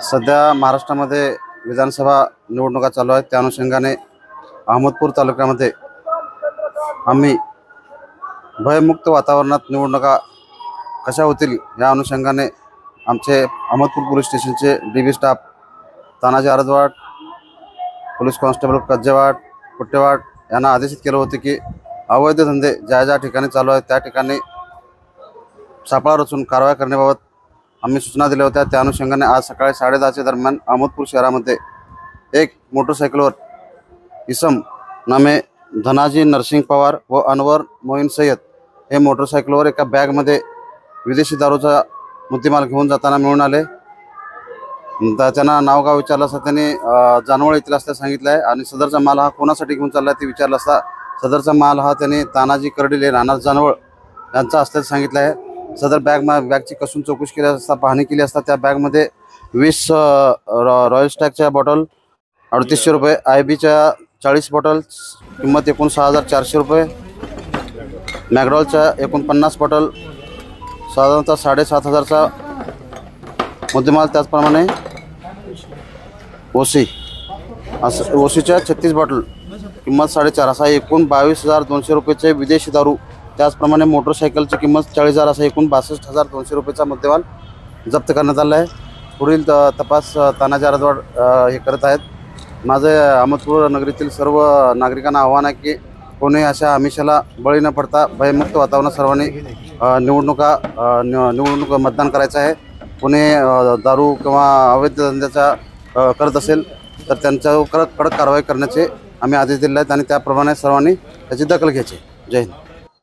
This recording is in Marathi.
सध्या महाराष्ट्रामध्ये विधानसभा निवडणुका चालू आहेत। त्या अनुषंगाने अहमदपूर तालुक्यामध्ये आम्ही भयमुक्त वातावरणात निवडणुका कशा होतील या अनुषंगाने आमचे अहमदपूर पोलीस स्टेशनचे DB staff Tanaji Aradwad, police constable Kajjewad, Kuttewad यांना आदेशित केले होते की अवैध धंदे ज्या ठिकाणी चालू आहेत त्या ठिकाणी सापळा रचून कारवाई करण्याबाबत आम्ही सूचना दिल्या होत्या। त्या अनुषंगाने आज सकाळी 10:30 दरम्यान अहमदपूर शहरामध्ये एक मोटरसायकलवर इसम नामे धनाजी नरसिंग पवार व अनवर मोईन सय्यद हे मोटरसायकलवर एका बॅगमध्ये विदेशी दारूचा मुद्देमाल घेऊन जाताना मिळून आले। त्यांना नावगाव विचारलं असता त्यांनी जानवळ येथील असल्याचे सांगितलं आहे आणि सदरचा माल हा कोणासाठी घेऊन चालला ते विचारलं असता सदरचा माल हा त्यांनी तानाजी कर्डिले राहणार जानवळ यांचा असल्याचे सांगितलं आहे। सदर बॅगची कसून चौकशी केली असता पाहणी केली असता त्या बॅगमध्ये 20 रॉयल स्टॅगच्या बॉटल 3800 रुपये, IBच्या 40 बॉटल किंमत एकूण 6400 रुपये, मॅकडॉलच्या एकूण 50 बॉटल साधारणतः 7500चा मुद्देमाल, त्याचप्रमाणे ओसीच्या 36 बॉटल किंमत 4.5 असा एकूण 22,200 रुपयेचे विदेशी दारू, त्याचप्रमाणे मोटरसायकलची किंमत 40,000 असा एकूण 62,200 रुपयेचा मुद्देमाल जप्त करण्यात आला आहे। पुढील तपास तानाजी आरदवाड हे करत आहेत। माझे अहमदपूर नगरीतील सर्व नागरिकांना आव्हान आहे की कोणी अशा आमिषाला बळी न पडता भयमुक्त वातावरणात सर्वांनी निवडणूक मतदान करायचं आहे। कोणी दारू किंवा अवैध धंद्याचा करत असेल तर त्यांच्यावर कडक कारवाई करण्याचे आम्ही आदेश दिले आहेत आणि त्याप्रमाणे सर्वांनी त्याची दखल घ्यायची। जय हिंद।